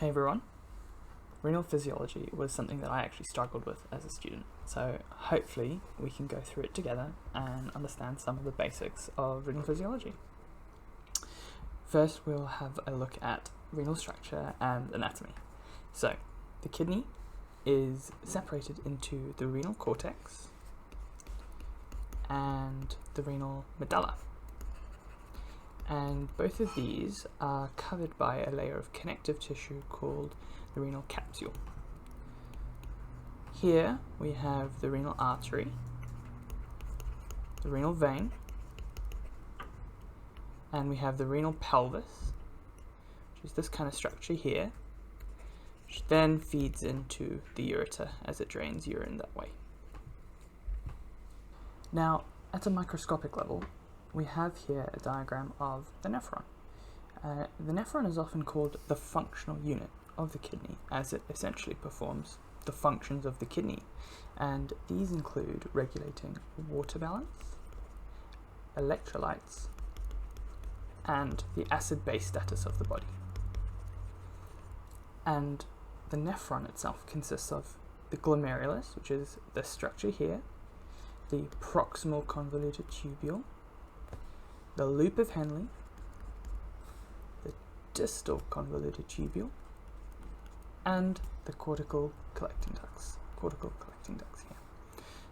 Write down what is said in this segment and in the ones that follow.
Hey everyone. Renal physiology was something that I actually struggled with as a student, so hopefully we can go through it together and understand some of the basics of renal physiology. First, we'll have a look at renal structure and anatomy. So, the kidney is separated into the renal cortex and the renal medulla. And both of these are covered by a layer of connective tissue called the renal capsule. Here we have the renal artery, the renal vein, and we have the renal pelvis, which is this kind of structure here, which then feeds into the ureter as it drains urine that way. Now, at a microscopic level, we have here a diagram of the nephron. The nephron is often called the functional unit of the kidney, as it essentially performs the functions of the kidney, and these include regulating water balance, electrolytes, and the acid-base status of the body. And the nephron itself consists of the glomerulus, which is this structure here, the proximal convoluted tubule, the loop of Henle, the distal convoluted tubule, and the cortical collecting ducts. Here.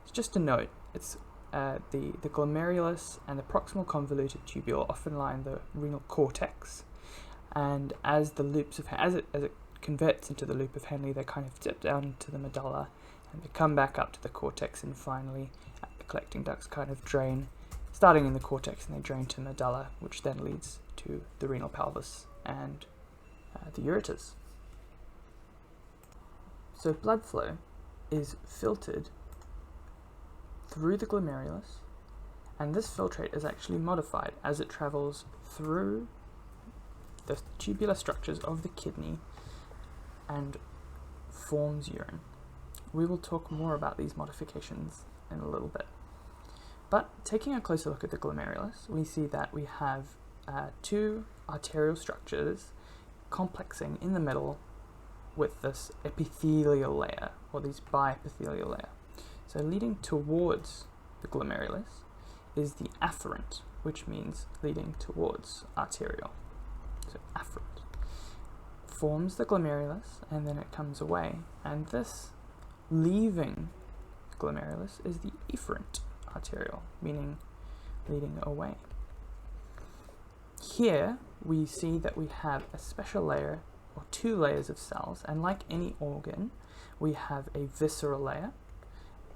So just to note, it's the glomerulus and the proximal convoluted tubule often lie in the renal cortex, and as the loops of as it converts into the loop of Henle, they kind of dip down into the medulla, and they come back up to the cortex, and finally the collecting ducts kind of drain, starting in the cortex, and they drain to medulla, which then leads to the renal pelvis and the ureters. So blood flow is filtered through the glomerulus, and this filtrate is actually modified as it travels through the tubular structures of the kidney and forms urine. We will talk more about these modifications in a little bit. But taking a closer look at the glomerulus, we see that we have two arterial structures complexing in the middle with this epithelial layer, or these biepithelial layer. So leading towards the glomerulus is the afferent, which means leading towards arterial. So afferent forms the glomerulus, and then it comes away, and this leaving glomerulus is the efferent arterial, meaning leading away. Here we see that we have a special layer, or two layers of cells, and like any organ, we have a visceral layer,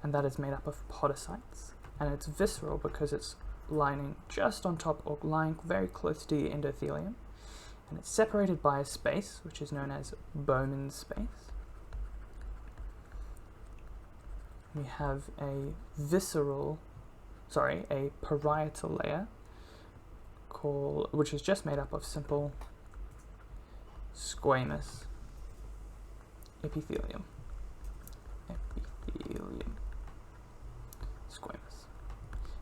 and that is made up of podocytes, and it's visceral because it's lining just on top, or lying very close to the endothelium, and it's separated by a space which is known as Bowman's space. We have a parietal layer which is just made up of simple squamous epithelium. Squamous.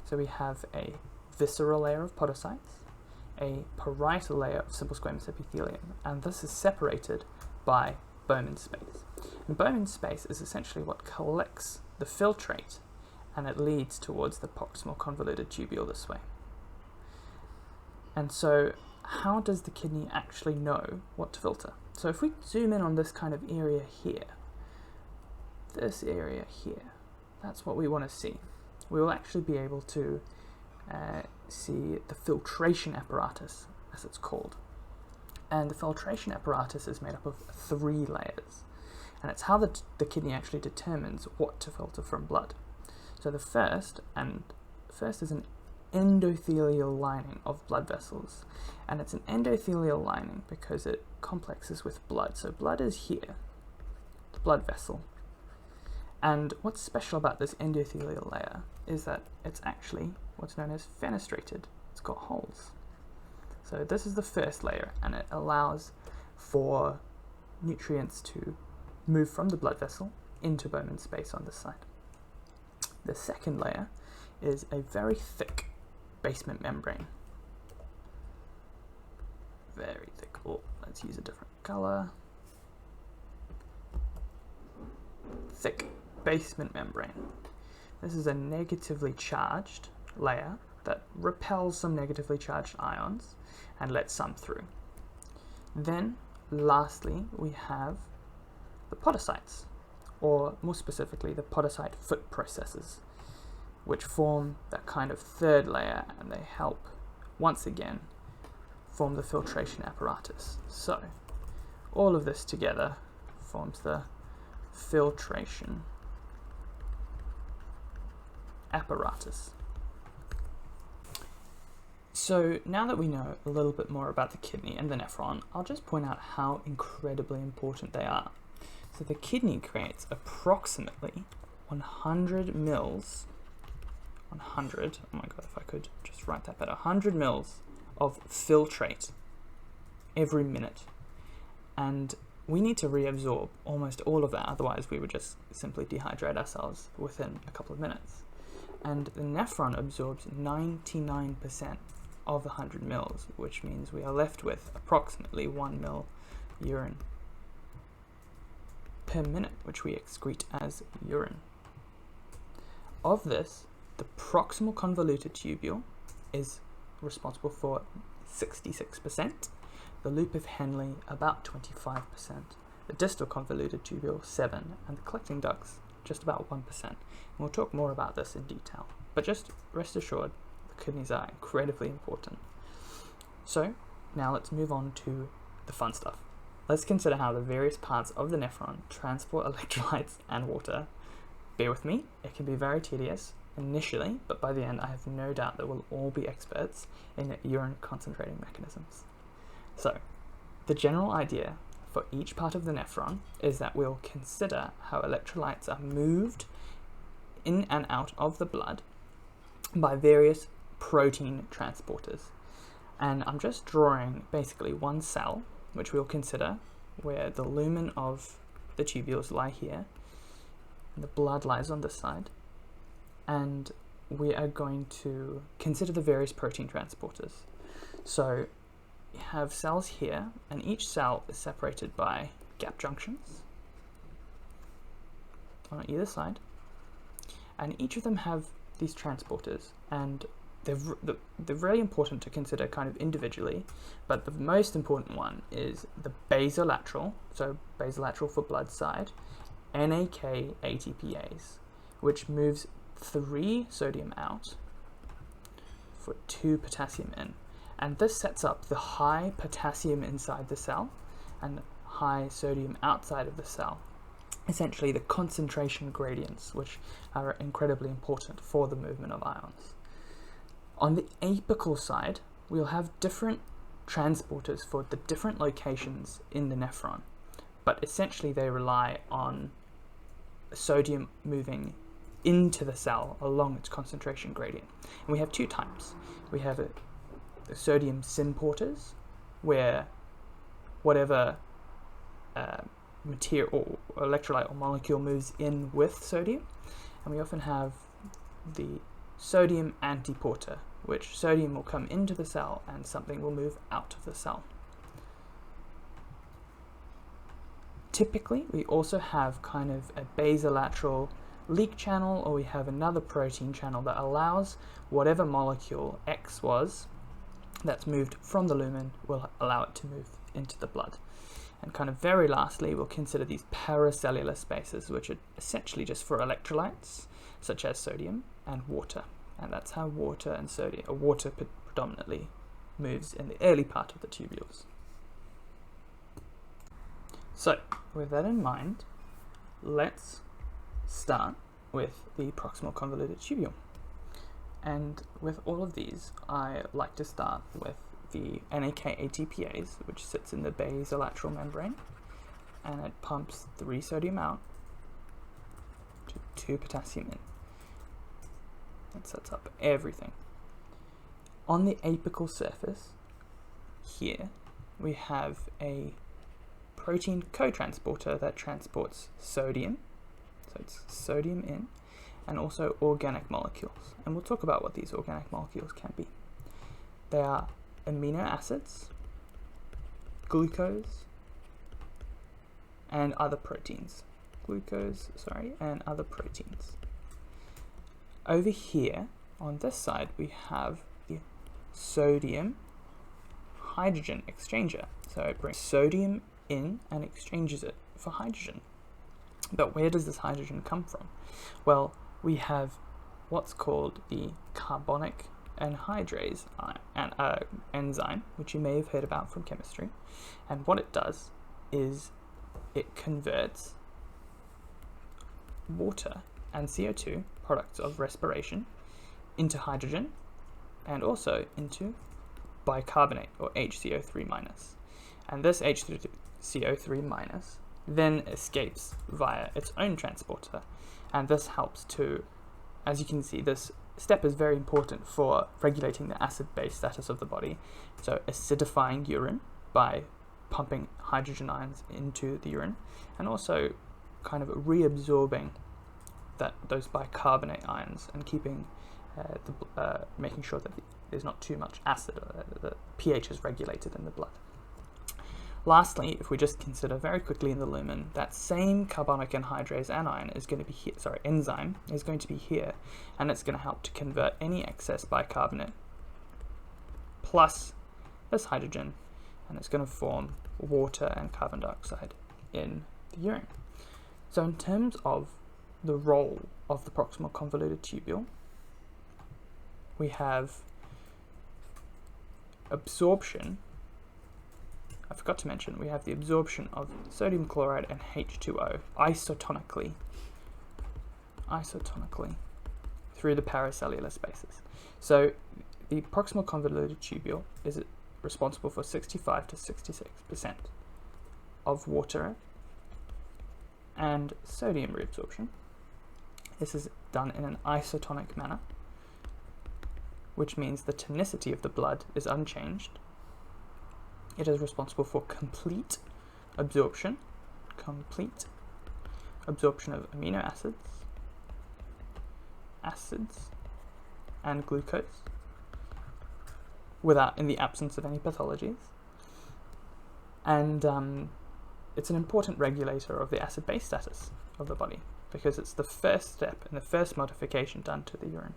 So we have a visceral layer of podocytes, a parietal layer of simple squamous epithelium, and this is separated by Bowman's space. And Bowman's space is essentially what collects the filtrate, and it leads towards the proximal convoluted tubule this way. And so how does the kidney actually know what to filter? So if we zoom in on this kind of area here, this area here, that's what we want to see. We will actually be able to see the filtration apparatus, as it's called. And the filtration apparatus is made up of three layers, and it's how the kidney actually determines what to filter from blood. So the first is an endothelial lining of blood vessels, and it's an endothelial lining because it complexes with blood. So blood is here, the blood vessel, and what's special about this endothelial layer is that it's actually what's known as fenestrated. It's got holes. So this is the first layer, and it allows for nutrients to move from the blood vessel into Bowman's space on this side. The second layer is a very thick basement membrane. Very thick. Oh, let's use a different color. thick basement membrane. This is a negatively charged layer that repels some negatively charged ions and lets some through. Then, lastly, we have the podocytes, or more specifically, the podocyte foot processes, which form that kind of third layer, and they help, once again, form the filtration apparatus. So, all of this together forms the filtration apparatus. So now that we know a little bit more about the kidney and the nephron, I'll just point out how incredibly important they are. So the kidney creates approximately 100 mils, 100, oh my god, if I could just write that better, 100 mils of filtrate every minute. And we need to reabsorb almost all of that, otherwise we would just simply dehydrate ourselves within a couple of minutes. And the nephron absorbs 99% of the 100 mils, which means we are left with approximately 1 mil urine per minute, which we excrete as urine. Of this, the proximal convoluted tubule is responsible for 66%, the loop of Henle about 25%, the distal convoluted tubule 7%, and the collecting ducts just about 1%. And we'll talk more about this in detail, but just rest assured, the kidneys are incredibly important. So now let's move on to the fun stuff. Let's consider how the various parts of the nephron transport electrolytes and water. Bear with me, it can be very tedious initially, but by the end I have no doubt that we'll all be experts in urine concentrating mechanisms. So, the general idea for each part of the nephron is that we'll consider how electrolytes are moved in and out of the blood by various protein transporters. And I'm just drawing basically one cell, which we'll consider, where the lumen of the tubules lie here, and the blood lies on this side, and we are going to consider the various protein transporters. So you have cells here, and each cell is separated by gap junctions on either side, and each of them have these transporters, and they're really important to consider kind of individually, but the most important one is the basolateral, so basolateral for blood side, NAK ATPase, which moves 3 sodium out for 2 potassium in. And this sets up the high potassium inside the cell and high sodium outside of the cell. Essentially the concentration gradients, which are incredibly important for the movement of ions. On the apical side, we'll have different transporters for the different locations in the nephron, but essentially they rely on sodium moving into the cell along its concentration gradient. And we have two types. We have the sodium symporters, where whatever material or electrolyte or molecule moves in with sodium, and we often have the sodium antiporter, which sodium will come into the cell and something will move out of the cell. Typically, we also have kind of a basolateral leak channel, or we have another protein channel that allows whatever molecule X was that's moved from the lumen will allow it to move into the blood. And kind of very lastly, we'll consider these paracellular spaces, which are essentially just for electrolytes, such as sodium and water. And that's how water and sodium, or water predominantly, moves in the early part of the tubules. So, with that in mind, let's start with the proximal convoluted tubule. And with all of these, I like to start with the NAK ATPase, which sits in the basolateral membrane, and it pumps 3 sodium out to 2 potassium in. That sets up everything. On the apical surface, here, we have a protein co-transporter that transports sodium, so it's sodium in, and also organic molecules. And we'll talk about what these organic molecules can be. They are amino acids, glucose, and other proteins. and other proteins. Over here, on this side, we have the sodium hydrogen exchanger. So it brings sodium in and exchanges it for hydrogen. But where does this hydrogen come from? Well, we have what's called the carbonic anhydrase enzyme, which you may have heard about from chemistry. And what it does is it converts water and CO2, products of respiration, into hydrogen and also into bicarbonate, or HCO3-. And this HCO3- then escapes via its own transporter, and this helps to, as you can see, this step is very important for regulating the acid-base status of the body. So acidifying urine by pumping hydrogen ions into the urine, and also kind of reabsorbing those bicarbonate ions and keeping making sure that there's not too much acid, the pH is regulated in the blood. Lastly, if we just consider very quickly in the lumen, that same carbonic anhydrase anion is going to be here, enzyme is going to be here, and it's going to help to convert any excess bicarbonate plus this hydrogen, and it's going to form water and carbon dioxide in the urine. So in terms of the role of the proximal convoluted tubule, we have absorption. I forgot to mention, we have the absorption of sodium chloride and H2O isotonically through the paracellular spaces. So the proximal convoluted tubule is responsible for 65 to 66% of water and sodium reabsorption. This is done in an isotonic manner, which means the tonicity of the blood is unchanged. It is responsible for complete absorption of amino acids, and glucose, in the absence of any pathologies. And it's an important regulator of the acid-base status of the body, because it's the first step and the first modification done to the urine.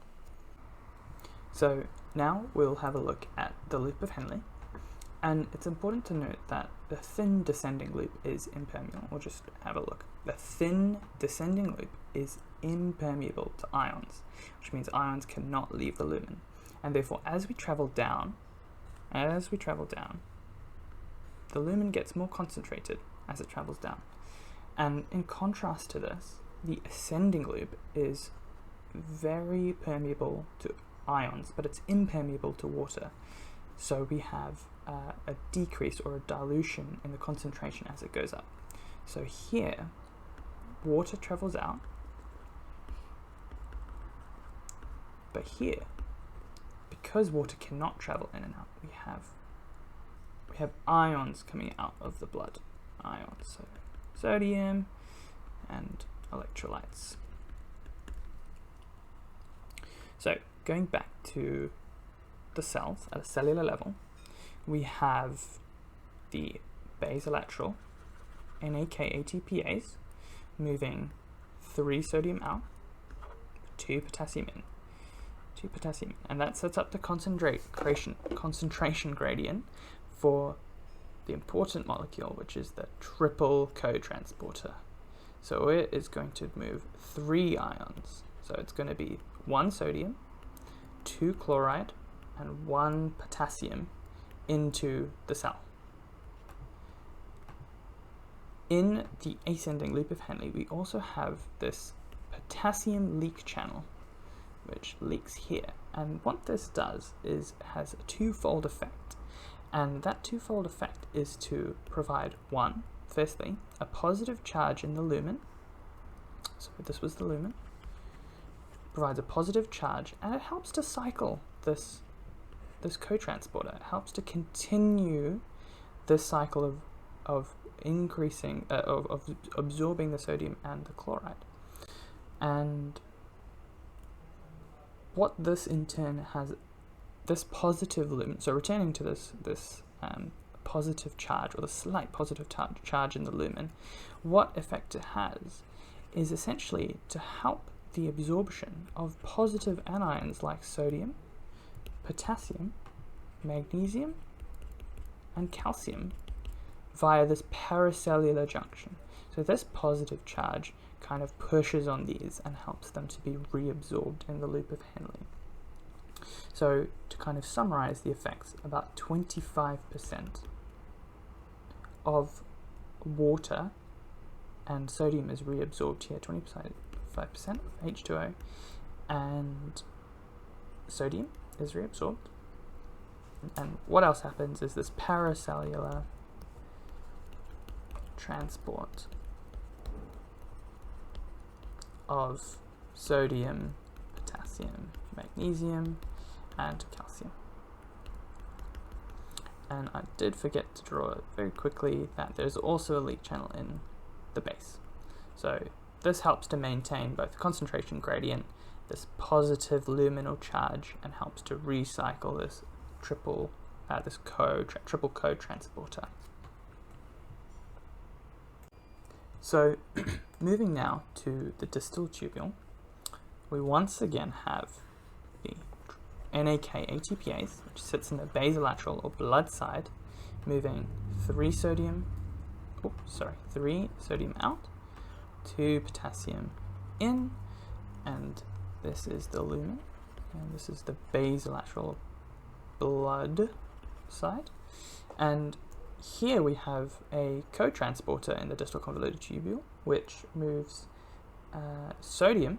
So now we'll have a look at the loop of Henle. And it's important to note that the thin descending loop is impermeable. We'll just have a look. The thin descending loop is impermeable to ions, which means ions cannot leave the lumen. And therefore, as we travel down, the lumen gets more concentrated as it travels down. And in contrast to this, the ascending loop is very permeable to ions, but it's impermeable to water. So we have a decrease or a dilution in the concentration as it goes up. So here, water travels out, but here, because water cannot travel in and out, we have ions coming out of the blood. Ions, so sodium and electrolytes. So going back to the cells at a cellular level, we have the basolateral NAK ATPase moving 3 sodium out, 2 potassium in, and that sets up the concentration gradient for the important molecule, which is the triple cotransporter. So it is going to move 3 ions. So it's going to be 1 sodium, 2 chloride, and 1 potassium into the cell. In the ascending loop of Henle, we also have this potassium leak channel, which leaks here. And what this does is has a twofold effect. And that twofold effect is to provide firstly, a positive charge in the lumen. So this was the lumen. Provides a positive charge, and it helps to cycle this cotransporter. It helps to continue this cycle of increasing, of absorbing the sodium and the chloride. And what this in turn has, this positive lumen, so returning to this positive charge, or the slight positive charge in the lumen, what effect it has is essentially to help the absorption of positive anions like sodium, potassium, magnesium, and calcium via this paracellular junction. So this positive charge kind of pushes on these and helps them to be reabsorbed in the loop of Henle. So to kind of summarize the effects, about 25% of water and sodium is reabsorbed here, 25% of H2O, and sodium is reabsorbed. And what else happens is this paracellular transport of sodium, potassium, magnesium, and calcium. And I did forget to draw very quickly that there's also a leak channel in the base. So this helps to maintain both the concentration gradient, this positive luminal charge, and helps to recycle this triple co-transporter. So moving now to the distal tubule, we once again have the NAK ATPase, which sits in the basolateral or blood side, moving 3 sodium out, 2 potassium in, and this is the lumen, and this is the basolateral blood side. And here we have a co-transporter in the distal convoluted tubule, which moves sodium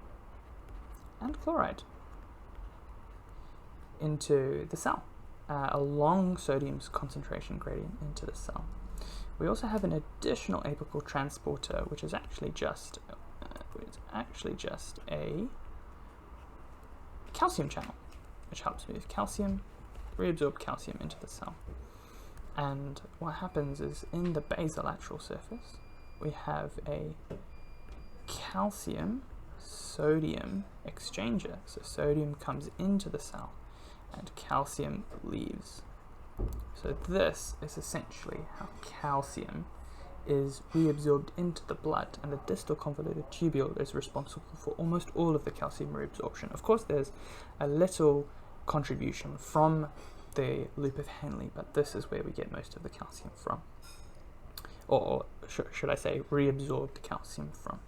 and chloride into the cell, along sodium's concentration gradient into the cell. We also have an additional apical transporter, which is actually just a calcium channel, which helps move calcium, reabsorb calcium into the cell. And what happens is in the basolateral surface, we have a calcium-sodium exchanger. So sodium comes into the cell and calcium leaves. So this is essentially how calcium is reabsorbed into the blood, and the distal convoluted tubule is responsible for almost all of the calcium reabsorption. Of course, there's a little contribution from the loop of Henle, but this is where we get most of the calcium from, or should I say reabsorbed calcium from.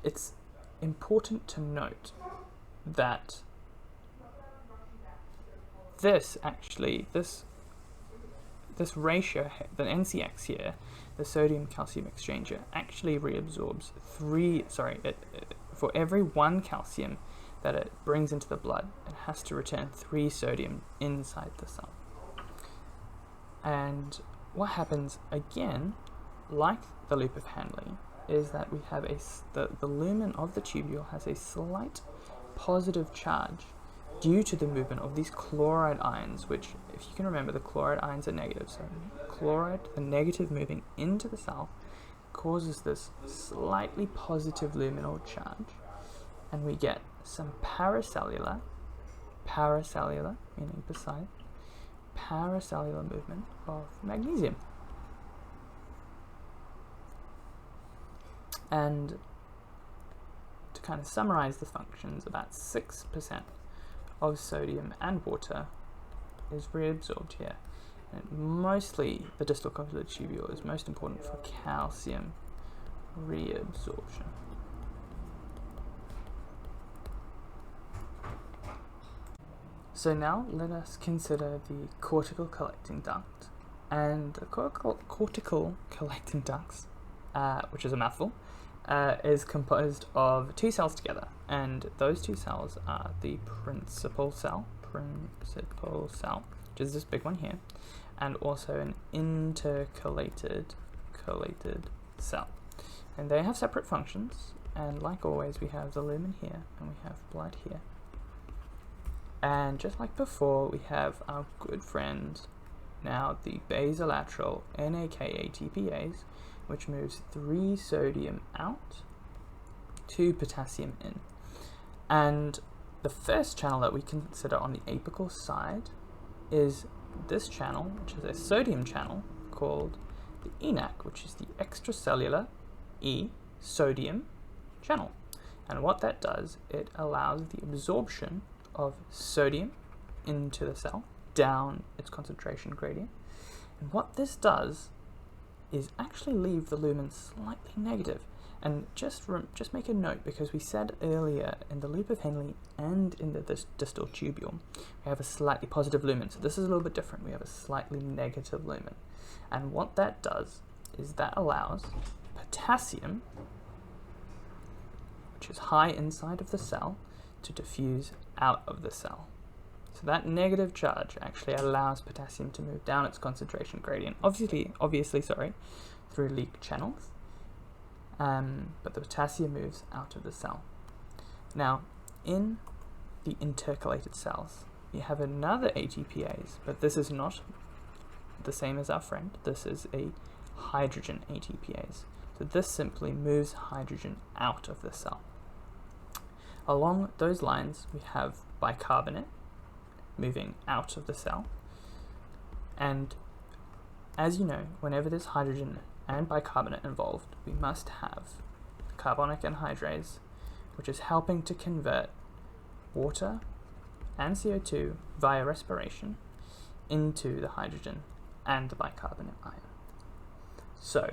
It's important to note that this ratio, the NCX here, the sodium calcium exchanger, actually reabsorbs for every 1 calcium that it brings into the blood, it has to return 3 sodium inside the cell. And what happens again, like the loop of Henle, is that we have the lumen of the tubule has a slight positive charge due to the movement of these chloride ions, which, if you can remember, the chloride ions are negative. So chloride, the negative moving into the cell, causes this slightly positive luminal charge, and we get some paracellular meaning beside, paracellular movement of magnesium. And to kind of summarize the functions, about 6% of sodium and water is reabsorbed here. And mostly the distal convoluted tubule is most important for calcium reabsorption. So now let us consider the cortical collecting duct. And the cortical collecting ducts, which is a mouthful, is composed of 2 cells together, and those 2 cells are the principal cell, which is this big one here, and also an intercalated cell. And they have separate functions, and like always we have the lumen here and we have blood here. And just like before, we have our good friend now, the basolateral NAK ATPase, which moves 3 sodium out, 2 potassium in. And the first channel that we consider on the apical side is this channel, which is a sodium channel, called the ENaC, which is the extracellular E-sodium channel. And what that does, it allows the absorption of sodium into the cell, down its concentration gradient. And what this does is actually leave the lumen slightly negative. And just make a note, because we said earlier in the loop of Henle and in this distal tubule, we have a slightly positive lumen. So this is a little bit different. We have a slightly negative lumen. And what that does is that allows potassium, which is high inside of the cell, to diffuse out of the cell. So that negative charge actually allows potassium to move down its concentration gradient, obviously, through leak channels. But the potassium moves out of the cell. Now, in the intercalated cells, we have another ATPase, but this is not the same as our friend. This is a hydrogen ATPase. So this simply moves hydrogen out of the cell. Along those lines, we have bicarbonate moving out of the cell. And as you know, whenever there's hydrogen and bicarbonate involved, we must have carbonic anhydrase, which is helping to convert water and CO2 via respiration into the hydrogen and the bicarbonate ion. So,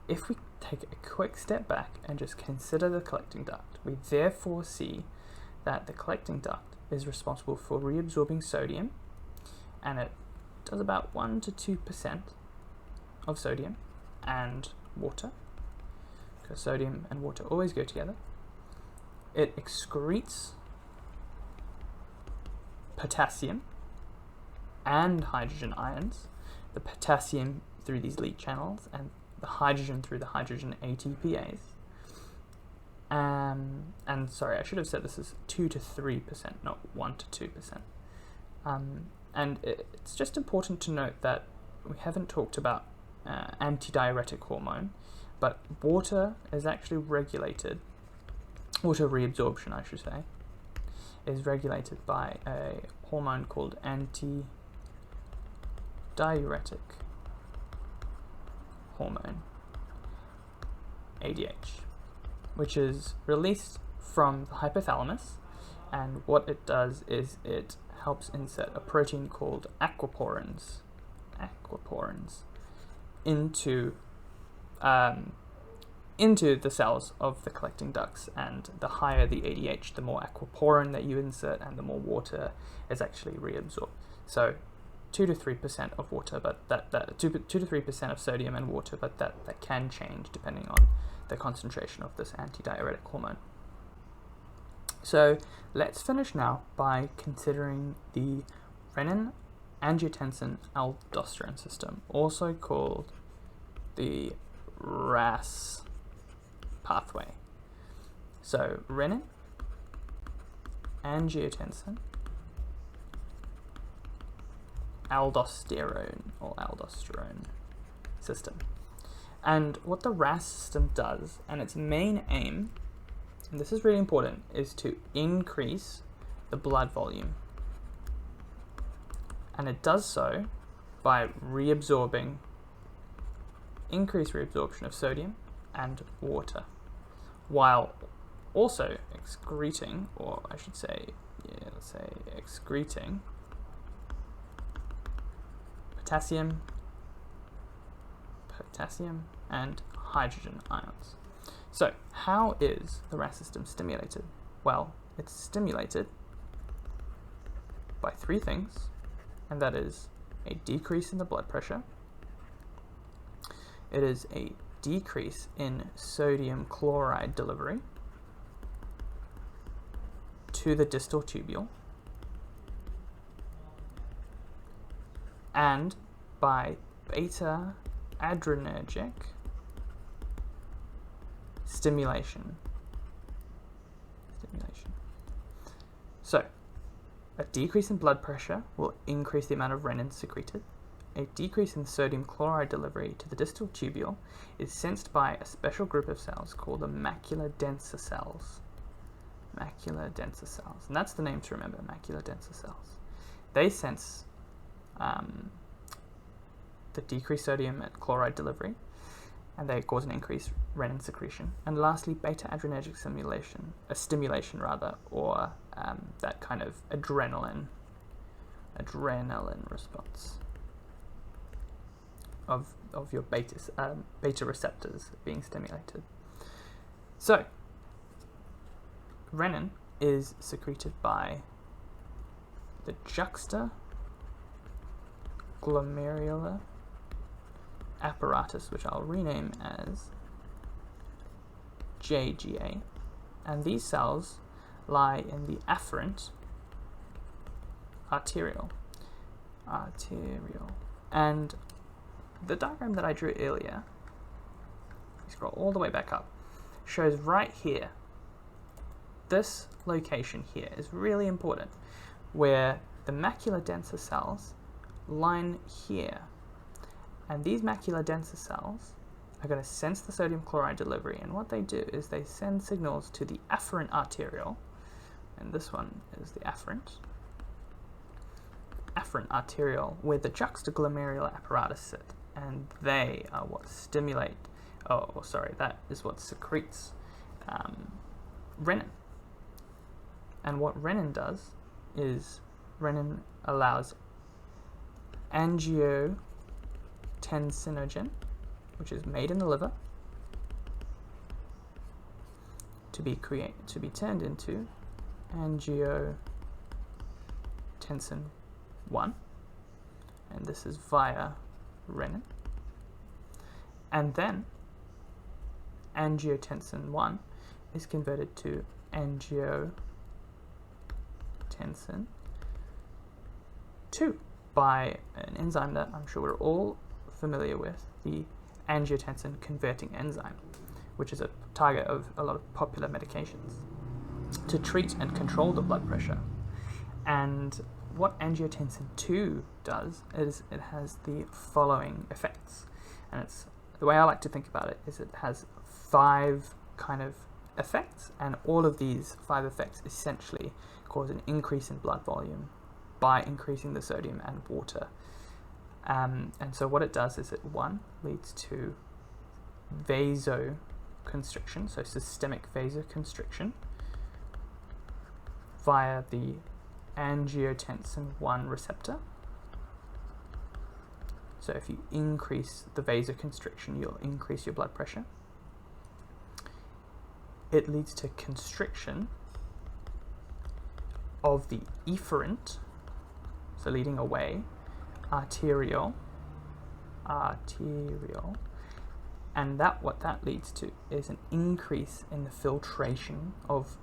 if we take a quick step back and just consider the collecting duct, we therefore see that the collecting duct is responsible for reabsorbing sodium, and it does about 1 to 2% of sodium and water, because sodium and water always go together. It excretes potassium and hydrogen ions, the potassium through these leak channels and the hydrogen through the hydrogen ATPase. And sorry, I should have said this is 2 to 3%, not 1 to 2%. And it's just important to note that we haven't talked about antidiuretic hormone, but water is actually regulated, water reabsorption I should say, is regulated by a hormone called antidiuretic hormone, ADH, which is released from the hypothalamus, and what it does is it helps insert a protein called aquaporins into the cells of the collecting ducts. And the higher the ADH, the more aquaporin that you insert and the more water is actually reabsorbed. So 2 to 3% of water, but that 2 to 3% of sodium and water, but that can change depending on the concentration of this antidiuretic hormone. So let's finish now by considering the Renin-Angiotensin-Aldosterone system, also called the RAAS pathway. So renin, angiotensin, aldosterone system. And what the RAAS system does, and its main aim, and this is really important, is to increase the blood volume. And it does so by increased reabsorption of sodium and water, while also excreting, or I should say, excreting potassium and hydrogen ions. So how is the RAAS system stimulated? Well, it's stimulated by three things, and that is a decrease in the blood pressure, it is a decrease in sodium chloride delivery to the distal tubule, and by beta adrenergic stimulation. So, a decrease in blood pressure will increase the amount of renin secreted. A decrease in sodium chloride delivery to the distal tubule is sensed by a special group of cells called the macular denser cells. And that's the name to remember, macular denser cells. They sense the decreased sodium and chloride delivery, and they cause an increased renin secretion. And lastly, beta-adrenergic stimulation, or that kind of adrenaline response of your beta receptors being stimulated. So, renin is secreted by the juxtaglomerular apparatus, which I'll rename as JGA, and these cells lie in the afferent arteriole. And the diagram that I drew earlier, scroll all the way back up, shows right here, this location here is really important, where the macular denser cells line here. And these macular denser cells are going to sense the sodium chloride delivery, and what they do is they send signals to the afferent arteriole, and this one is the afferent arteriole, where the juxtaglomerular apparatus sit, and they are what that is what secretes renin. And what renin does is renin allows angiotensinogen, which is made in the liver, to be turned into angiotensin-1, and this is via renin. And then angiotensin-1 is converted to angiotensin-2 by an enzyme that I'm sure we're all familiar with, the angiotensin converting enzyme, which is a target of a lot of popular medications to treat and control the blood pressure. And what angiotensin-2 does is it has the following effects, and it's the way I like to think about it is it has 5 kind of effects, and all of these 5 effects essentially cause an increase in blood volume by increasing the sodium and water. And so what it does is it, 1, leads to vasoconstriction, so systemic vasoconstriction via the angiotensin-1 receptor. So if you increase the vasoconstriction, you'll increase your blood pressure. It leads to constriction of the efferent, so leading away, arteriole, and what that leads to is an increase in the filtration of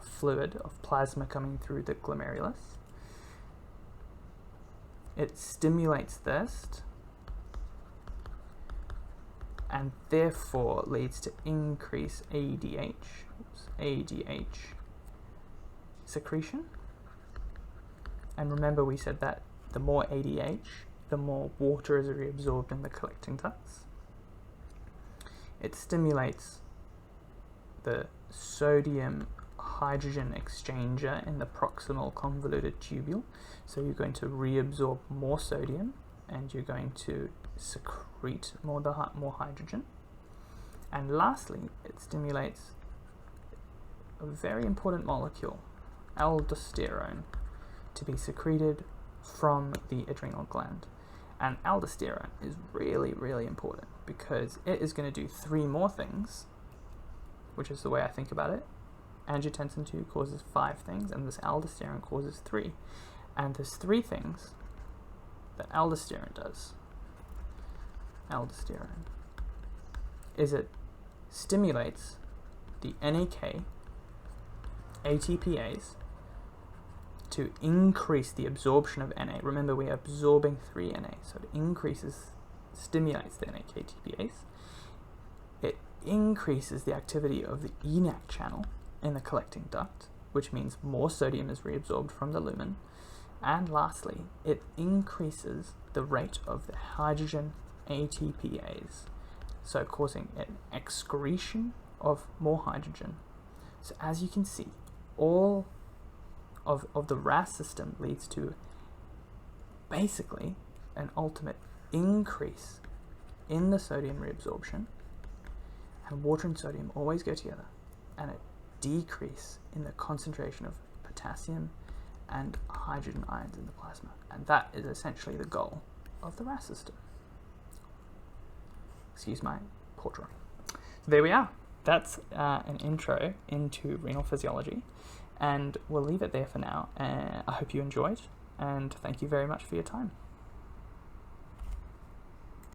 fluid, of plasma coming through the glomerulus. It stimulates this, and therefore leads to increased ADH secretion. And remember, we said that the more ADH, the more water is reabsorbed in the collecting ducts. It stimulates the sodium hydrogen exchanger in the proximal convoluted tubule, so you're going to reabsorb more sodium and you're going to secrete more hydrogen. And lastly, it stimulates a very important molecule, aldosterone, to be secreted from the adrenal gland. And aldosterone is really, really important because it is going to do 3 more things, which is the way I think about it. Angiotensin-2 causes 5 things, and this aldosterone causes 3. And there's 3 things that aldosterone does. Aldosterone is it stimulates the NAK ATPase to increase the absorption of Na. Remember, we are absorbing 3 Na, so it stimulates the NAK ATPase. It increases the activity of the ENaC channel in the collecting duct, which means more sodium is reabsorbed from the lumen. And lastly, it increases the rate of the hydrogen ATPase, so causing an excretion of more hydrogen. So as you can see, all of the RAAS system leads to basically an ultimate increase in the sodium reabsorption, and water and sodium always go together, and a decrease in the concentration of potassium and hydrogen ions in the plasma. And that is essentially the goal of the RAAS system. Excuse my poor drawing. So there we are. That's an intro into renal physiology, and we'll leave it there for now. I hope you enjoyed, and thank you very much for your time.